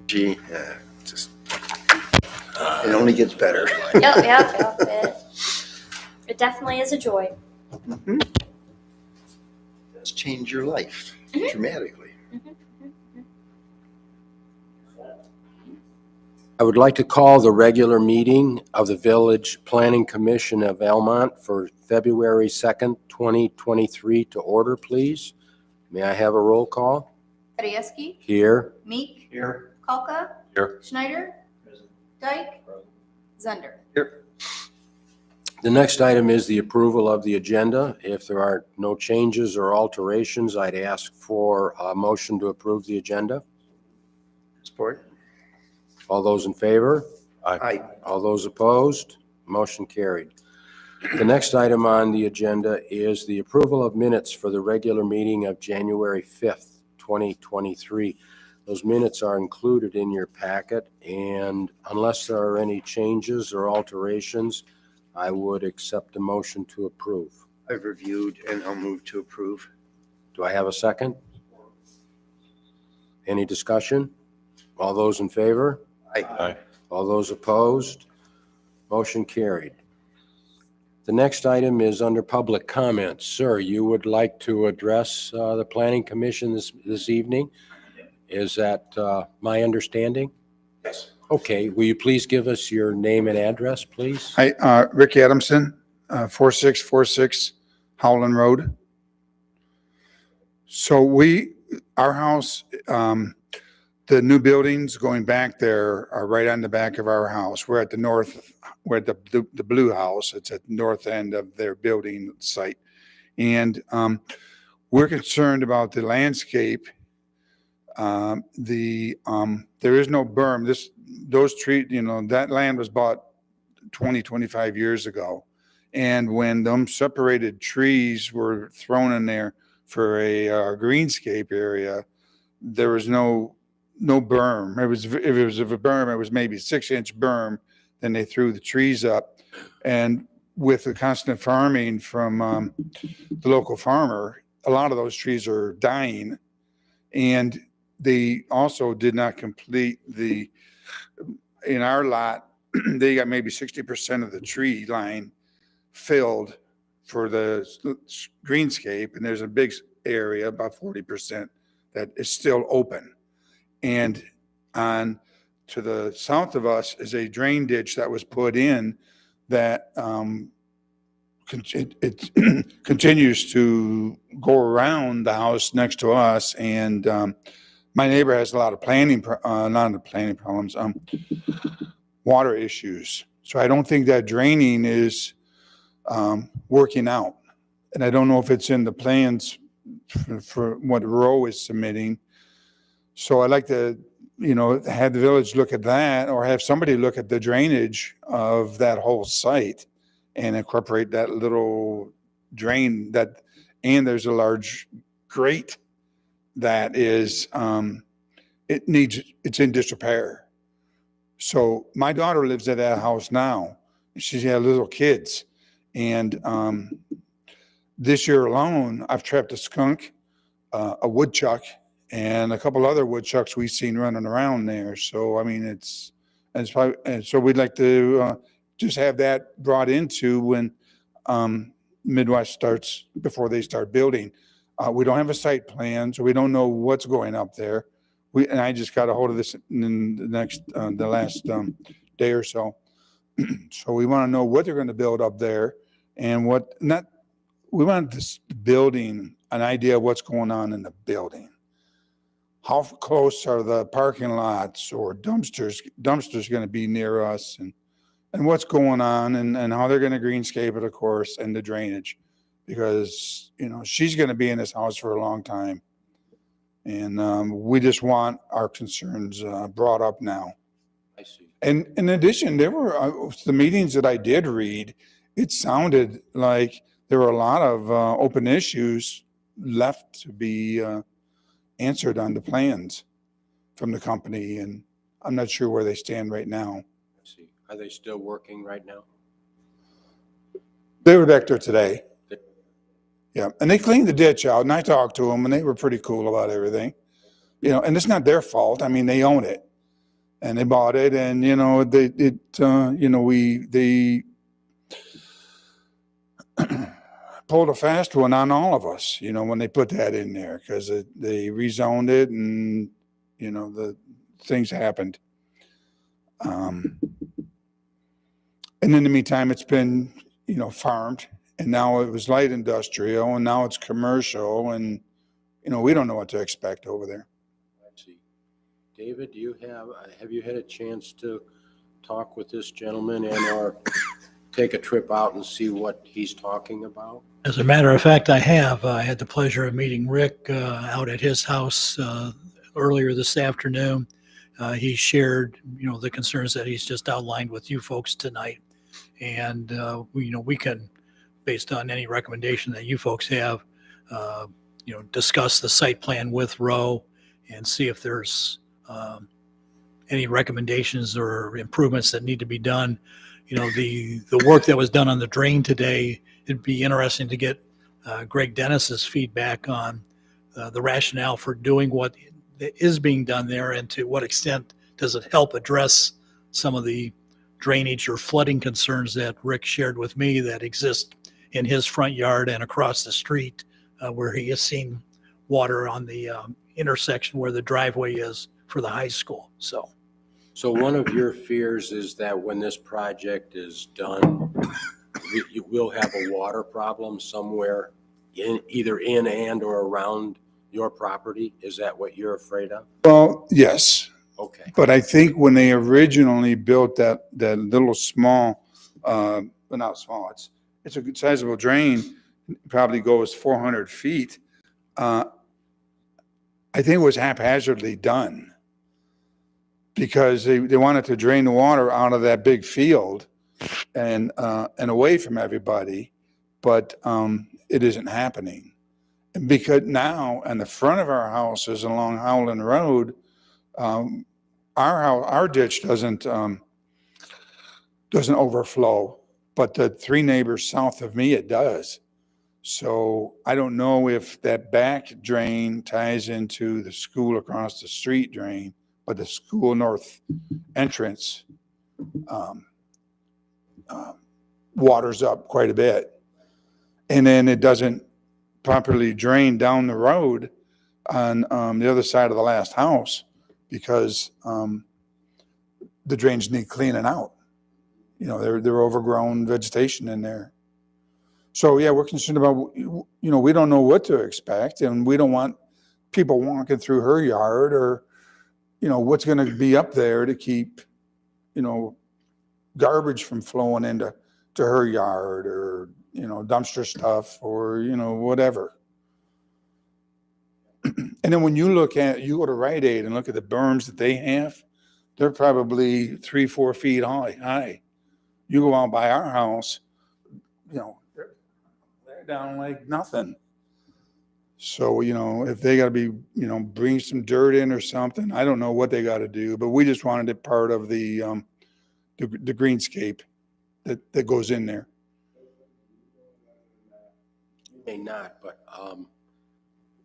Gee, just it only gets better. Yep. It definitely is a joy. Mm-hmm. It's changed your life dramatically. I would like to call the regular meeting of the Village Planning Commission of Almont for February 2nd, 2023 to order, please. May I have a roll call? Radecki, Here. Meek, Here. Kalka, Here. Schneider, Dyke, Zunder. Here. The next item is the approval of the agenda. If there are no changes or alterations, I'd ask for a motion to approve the agenda. Support. All those in favor? Aye. All those opposed? Motion carried. The next item on the agenda is the approval of minutes for the regular meeting of January 5th, 2023. Those minutes are included in your packet, and unless there are any changes or alterations, I would accept a motion to approve. I've reviewed and I'll move to approve. Do I have a second? Any discussion? All those in favor? Aye. All those opposed? Motion carried. The next item is under public comments. Sir, you would like to address the Planning Commission this evening? Is that my understanding? Yes. Okay, will you please give us your name and address, please? Hi, Rick Adamson, 4646 Howland Road. So our house, the new buildings going back there are right on the back of our house. We're at the north, we're at the blue house. It's at the north end of their building site. And we're concerned about the landscape. There is no berm. Those trees, that land was bought 20, 25 years ago. And when them separated trees were thrown in there for a greenscape area, there was no berm. If it was a berm, it was maybe 6-inch berm. Then they threw the trees up. And with the constant farming from the local farmer, a lot of those trees are dying. And they also did not complete in our lot, they got maybe 60% of the tree line filled for the greenscape. And there's a big area, about 40%, that is still open. And to the south of us is a drain ditch that was put in that it continues to go around the house next to us. And my neighbor has a lot of problems, water issues. So I don't think that draining is working out. And I don't know if it's in the plans for what Rowe is submitting. So I'd like to, have the village look at that, or have somebody look at the drainage of that whole site and incorporate that little drain and there's a large grate that is, it's in disrepair. So my daughter lives at that house now. She's had little kids. And this year alone, I've trapped a skunk, a woodchuck, and a couple other woodchucks we've seen running around there. So, I mean, it's probably, and so we'd like to just have that brought into when Midwest starts, before they start building. We don't have a site plan, so we don't know what's going up there. And I just got a hold of this in the last day or so. So we want to know what they're going to build up there, and we want this building, an idea of what's going on in the building. How close are the parking lots or dumpsters going to be near us, and what's going on, and how they're going to greenscape it, of course, and the drainage, because she's going to be in this house for a long time, and we just want our concerns brought up now. I see. And in addition, there were the meetings that I did read, it sounded like there were a lot of open issues left to be answered on the plans from the company, and I'm not sure where they stand right now. I see. Are they still working right now? They were back there today. Yeah, and they cleaned the ditch out, and I talked to them, and they were pretty cool about everything. And it's not their fault. I mean, they own it. And they bought it, and, you know, they pulled a fast one on all of us, you know, when they put that in there, because they rezoned it, and, you know, the things happened. And in the meantime, it's been, you know, farmed, and now it was light industrial, and now it's commercial, and, you know, we don't know what to expect over there. I see. David, do you have you had a chance to talk with this gentleman or take a trip out and see what he's talking about? As a matter of fact, I have. I had the pleasure of meeting Rick out at his house earlier this afternoon. He shared, you know, the concerns that he's just outlined with you folks tonight. And, we can, based on any recommendation that you folks have, discuss the site plan with Roe and see if there's any recommendations or improvements that need to be done. You know, the work that was done on the drain today, it'd be interesting to get Greg Dennis's feedback on the rationale for doing what is being done there, and to what extent does it help address some of the drainage or flooding concerns that Rick shared with me that exist in his front yard and across the street, where he has seen water on the intersection where the driveway is for the high school. So one of your fears is that when this project is done, you will have a water problem somewhere either in and or around your property? Is that what you're afraid of? Well, yes. Okay. But I think when they originally built that little small, but not small, it's a good sizable drain, probably goes 400 feet. I think it was haphazardly done because they wanted to drain the water out of that big field and away from everybody, but it isn't happening. And because now, in the front of our houses along Howland Road, our ditch doesn't overflow, but the three neighbors south of me, it does. So I don't know if that back drain ties into the school across the street drain, but the school north entrance waters up quite a bit. And then it doesn't properly drain down the road on the other side of the last house because the drains need cleaning out. You know, they're overgrown vegetation in there. So yeah, we're concerned about, you know, we don't know what to expect, and we don't want people walking through her yard, or, you know, what's going to be up there to keep, you know, garbage from flowing into her yard, or, you know, dumpster stuff, or, you know, whatever. And then when you go to Rite Aid and look at the berms that they have, they're probably 3-4 feet high. You go out by our house, you know, they're down like nothing. So, you know, if they got to be, you know, bring some dirt in or something, I don't know what they got to do, but we just wanted it part of the greenscape that goes in there. You may not, but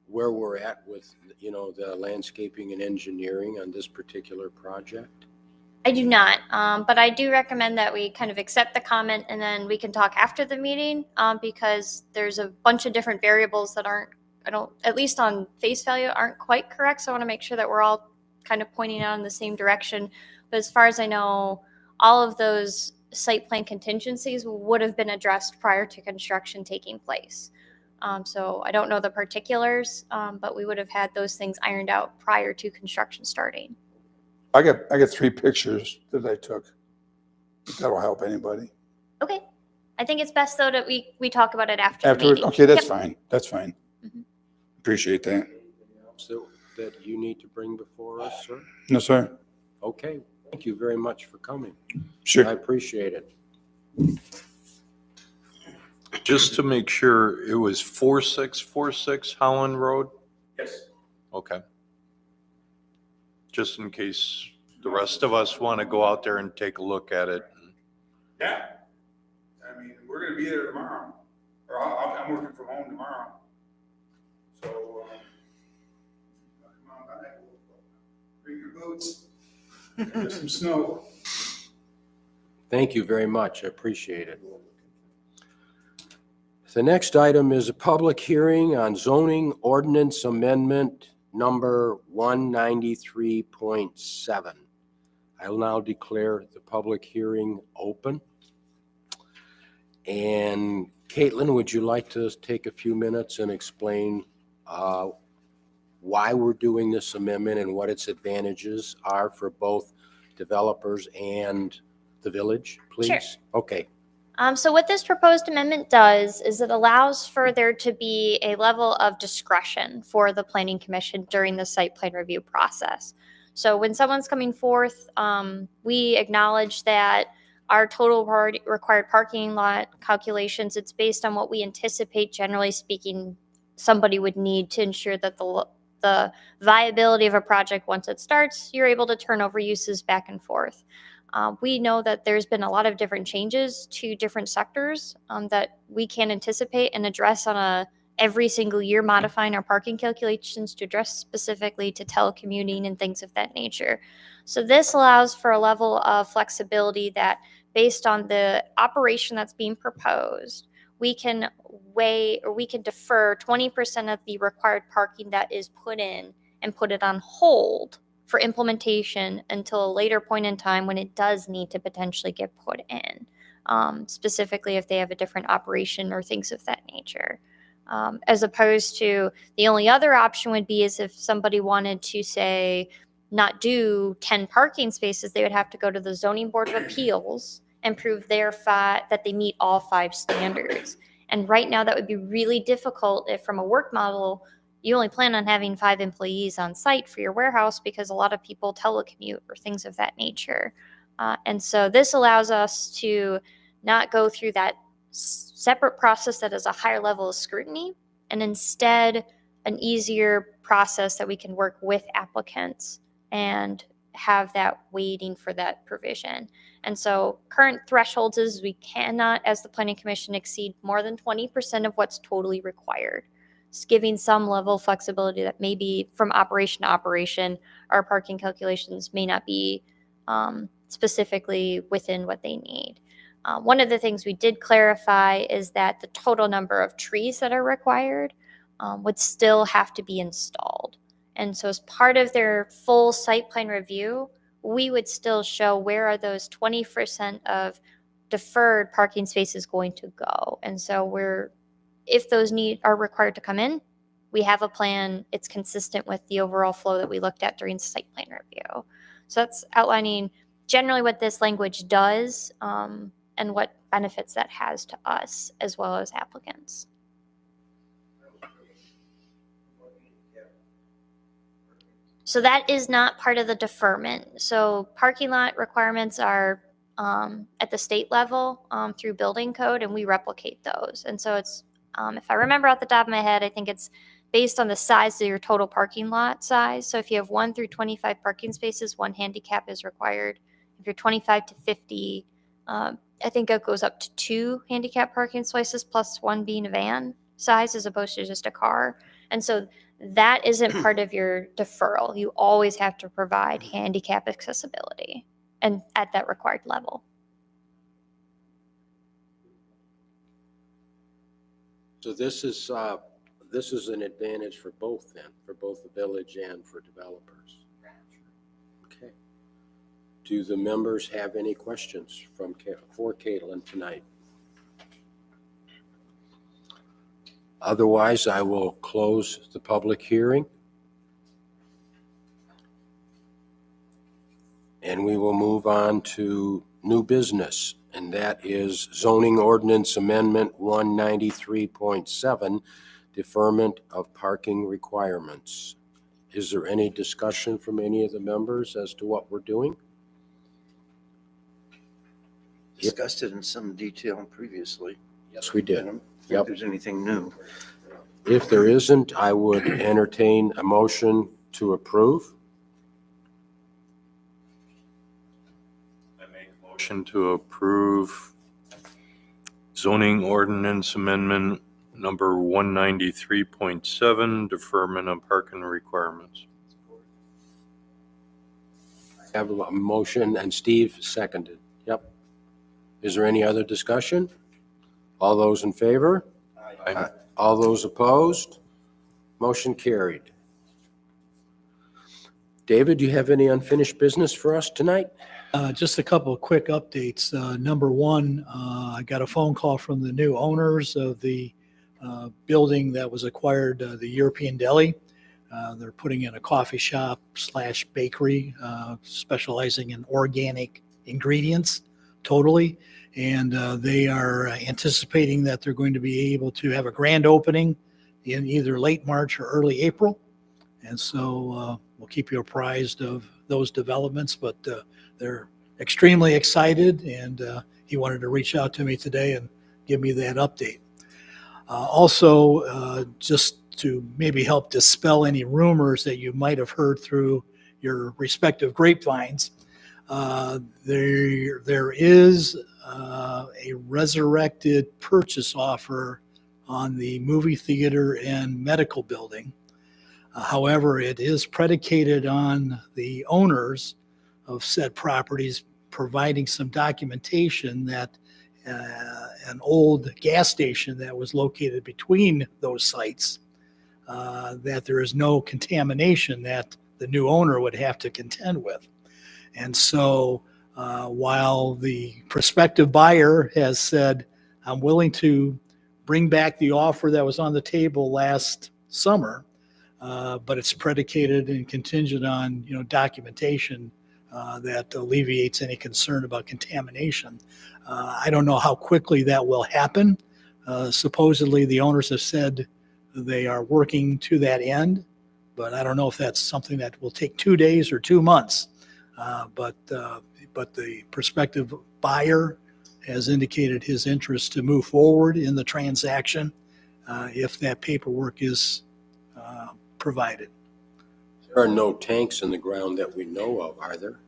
where we're at with, you know, the landscaping and engineering on this particular project? I do not, but I do recommend that we kind of accept the comment and then we can talk after the meeting, because there's a bunch of different variables that at least on face value, aren't quite correct. So I want to make sure that we're all kind of pointing out in the same direction. But as far as I know, all of those site plan contingencies would have been addressed prior to construction taking place. So I don't know the particulars, but we would have had those things ironed out prior to construction starting. I got 3 pictures that I took. That'll help anybody. Okay. I think it's best though that we talk about it after the Afterwards, meeting. okay, that's Yep. fine. That's fine. Mhm. Appreciate that. Anything else that you need to bring before us, sir? No, sir. Okay, thank you very much for coming. I Sure. appreciate it. Just to make sure, it was 4646 Holland Road? Yes. Okay. Just in case the rest of us want to go out there and take a look at it. Yeah. I mean, we're going to be there tomorrow. Or I'm working from home tomorrow. So, come on back. Bring your boots. There's some snow. Thank you very much. I appreciate it. The next item is a public hearing on zoning ordinance amendment number 193.7. I'll now declare the public hearing open. And Caitlin, would you like to take a few minutes and explain why we're doing this amendment and what its advantages are for both developers and the village, please? Sure. Okay. So what this proposed amendment does is it allows for there to be a level of discretion for the planning commission during the site plan review process. So when someone's coming forth, we acknowledge that our total required parking lot calculations, it's based on what we anticipate, generally speaking, somebody would need to ensure that the viability of a project, once it starts, you're able to turn over uses back and forth. We know that there's been a lot of different changes to different sectors that we can anticipate and address on every single year, modifying our parking calculations to address specifically to telecommuting and things of that nature. So this allows for a level of flexibility that, based on the operation that's being proposed, we can defer 20% of the required parking that is put in and put it on hold for implementation until a later point in time when it does need to potentially get put in, specifically if they have a different operation or things of that nature. As opposed to the only other option would be is if somebody wanted to, say, not do 10 parking spaces, they would have to go to the zoning board of appeals and prove that they meet all 5 standards. And right now that would be really difficult if, from a work model, you only plan on having 5 employees on site for your warehouse because a lot of people telecommute or things of that nature. And so this allows us to not go through that separate process that is a higher level of scrutiny, and instead an easier process that we can work with applicants and have that waiting for that provision. And so current thresholds is we cannot, as the Planning Commission, exceed more than 20% of what's totally required. It's giving some level of flexibility that maybe from operation to operation, our parking calculations may not be specifically within what they need. One of the things we did clarify is that the total number of trees that are required would still have to be installed. And so as part of their full site plan review, we would still show where are those 20% of deferred parking spaces going to go. And so if those are required to come in, we have a plan. It's consistent with the overall flow that we looked at during site plan review. So that's outlining generally what this language does and what benefits that has to us as well as applicants. So that is not part of the deferment. So parking lot requirements are at the state level through building code, and we replicate those. And so it's, if I remember off the top of my head, I think it's based on the size of your total parking lot size. So if you have 1 through 25 parking spaces, 1 handicap is required. If you're 25 to 50, I think it goes up to 2 handicap parking spaces plus 1 being a van size as opposed to just a car. And so that isn't part of your deferral. You always have to provide handicap accessibility and at that required level. So this is an advantage for both then, for both the village and for developers. Okay. Do the members have any questions for Caitlin tonight? Otherwise, I will close the public hearing. And we will move on to new business, and that is zoning ordinance amendment 193.7, deferment of parking requirements. Is there any discussion from any of the members as to what we're doing? Discussed it in some detail previously. Yes, we I did. don't Yep. think there's anything new. If there isn't, I would entertain a motion to approve. I make a motion to approve zoning ordinance amendment number 193.7, deferment of parking requirements. Have a motion, and Steve seconded. Yep. Is there any other discussion? All those in favor? Aye. All those opposed? Motion carried. David, do you have any unfinished business for us tonight? Just a couple of quick updates. Number one, I got a phone call from the new owners of the building that was acquired, the European Deli. They're putting in a coffee shop / bakery, specializing in organic ingredients totally. And they are anticipating that they're going to be able to have a grand opening in either late March or early April. And so we'll keep you apprised of those developments, but they're extremely excited, and he wanted to reach out to me today and give me that update. Also, just to maybe help dispel any rumors that you might have heard through your respective grapevines, there is a resurrected purchase offer on the movie theater and medical building. However, it is predicated on the owners of said properties providing some documentation that an old gas station that was located between those sites, that there is no contamination that the new owner would have to contend with. And so while the prospective buyer has said, I'm willing to bring back the offer that was on the table last summer, but it's predicated and contingent on, documentation that alleviates any concern about contamination. I don't know how quickly that will happen. Supposedly the owners have said they are working to that end, but I don't know if that's something that will take 2 days or 2 months. But the prospective buyer has indicated his interest to move forward in the transaction if that paperwork is provided. There are no tanks in the ground that we know of, are there?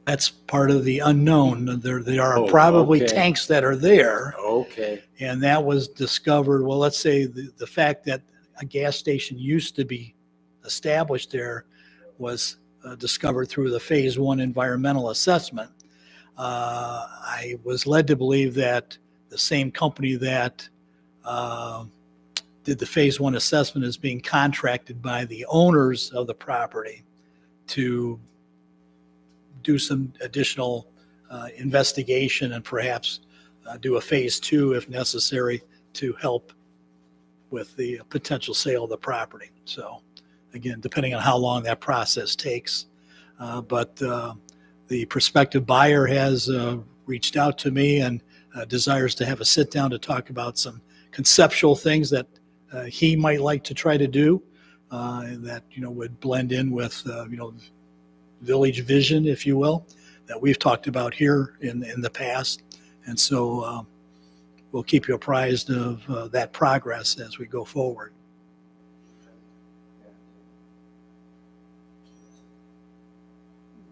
That's part of the unknown. There are Oh, probably okay. tanks that are there, Okay. and that was discovered. Well, let's say the fact that a gas station used to be established there was discovered through the phase 1 environmental assessment. I was led to believe that the same company that did the phase 1 assessment is being contracted by the owners of the property to do some additional investigation and perhaps do a phase 2 if necessary to help with the potential sale of the property. So again, depending on how long that process takes. But the prospective buyer has reached out to me and desires to have a sit down to talk about some conceptual things that he might like to try to do that, would blend in with, village vision, if you will, that we've talked about here in the past. And so we'll keep you apprised of that progress as we go forward.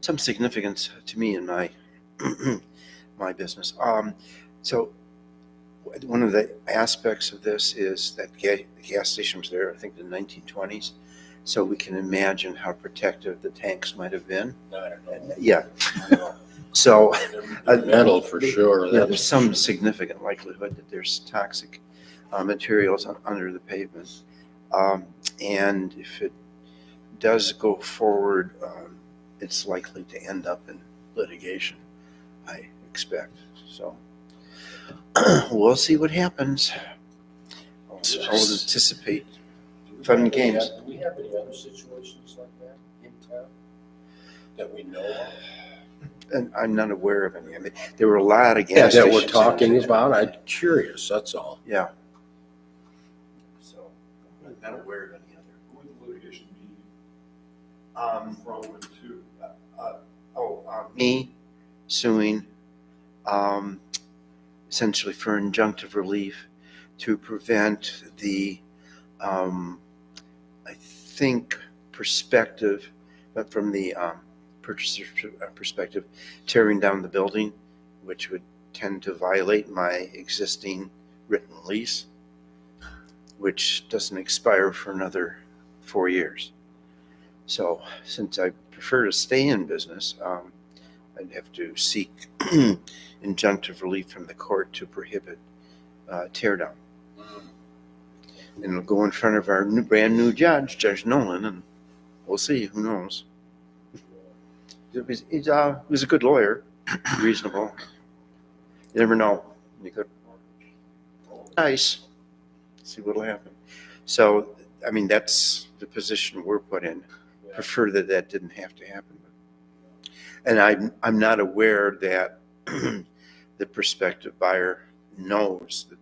Some significance to me in my my business. So one of the aspects of this is that the gas station was there, I think, in the 1920s. So we can imagine how protective the tanks might have been. I don't know. Yeah. So Metal for sure. yeah, there's some significant likelihood that there's toxic materials under the pavement. And if it does go forward, it's likely to end up in litigation, I expect. So we'll see what happens. I would anticipate fun games. Do we have any other situations like that in town that we know of? And I'm not aware of any. I mean, there were a lot of Yeah, gas that stations. we're talking about. I'm curious, that's all. Yeah. So I'm not aware of any other. Who would the litigation be From and to? me suing essentially for injunctive relief to prevent the, I think, perspective, but from the purchaser's perspective, tearing down the building, which would tend to violate my existing written lease, which doesn't expire for another 4 years. So since I prefer to stay in business, I'd have to seek injunctive relief from the court to prohibit tear down. And it'll go in front of our brand new judge, Judge Nolan, and we'll see. Who knows? He's a good lawyer, reasonable. You never know. You could nice. See what'll happen. So, I mean, that's the position we're put in. Prefer that didn't have to happen. And I'm not aware that the prospective buyer knows that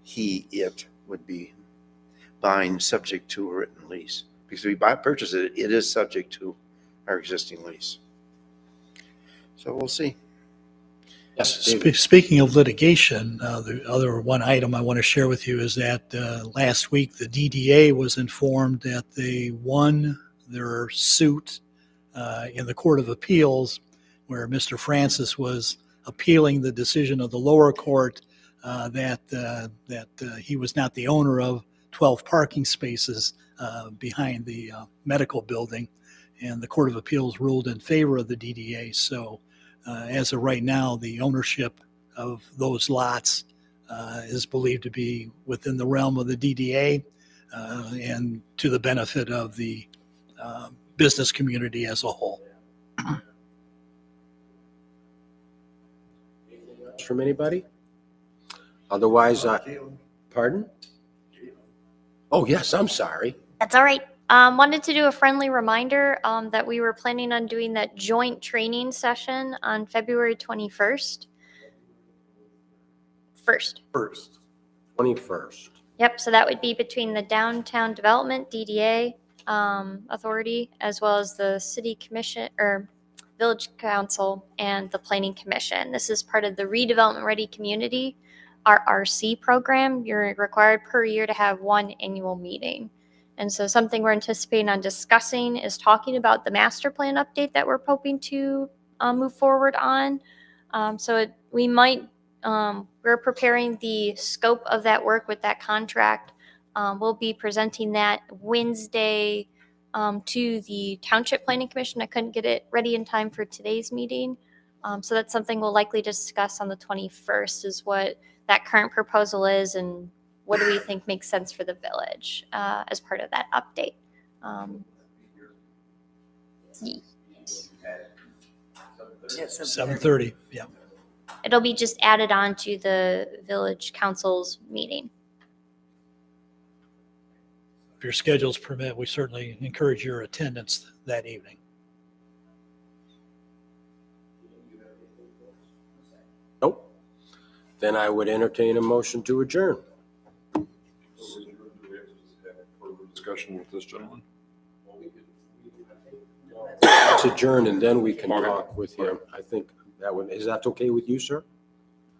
it would be buying subject to a written lease. Because if we purchase it, it is subject to our existing lease. So we'll see. Yes, David. Speaking of litigation, the other one item I want to share with you is that last week the DDA was informed that they won their suit in the Court of Appeals, where Mr. Francis was appealing the decision of the lower court that he was not the owner of 12 parking spaces behind the medical building, and the Court of Appeals ruled in favor of the DDA. So as of right now, the ownership of those lots is believed to be within the realm of the DDA and to the benefit of the business community as a whole. Anything else from anybody? Otherwise, pardon? Oh, yes, I'm sorry. That's all right. Wanted to do a friendly reminder that we were planning on doing that joint training session on February 21st. 21st. Yep, so that would be between the Downtown Development DDA Authority, as well as the City Commission or Village Council and the Planning Commission. This is part of the Redevelopment Ready Community, RRC program. You're required per year to have one annual meeting. And so something we're anticipating on discussing is talking about the master plan update that we're hoping to move forward on. We're preparing the scope of that work with that contract. We'll be presenting that Wednesday to the Township Planning Commission. I couldn't get it ready in time for today's meeting. So that's something we'll likely discuss on the 21st is what that current proposal is and what do we think makes sense for the village as part of that update. 7:30, yeah. It'll be just added on to the village council's meeting. If your schedules permit, we certainly encourage your attendance that evening. Nope. Then I would entertain a motion to adjourn. Discussion with this gentleman. Let's adjourn and then we can talk with him. I think is that okay with you, sir?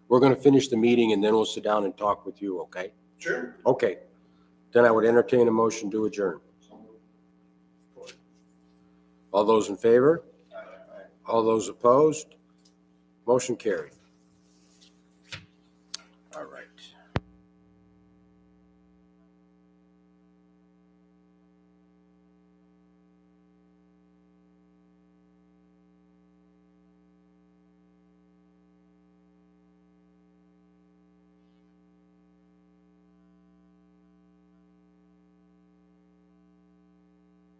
We're going to finish the meeting and then we'll sit down and talk with you, okay? Sure. Okay. Then I would entertain a motion to adjourn. All those in favor? All those opposed? Motion carried.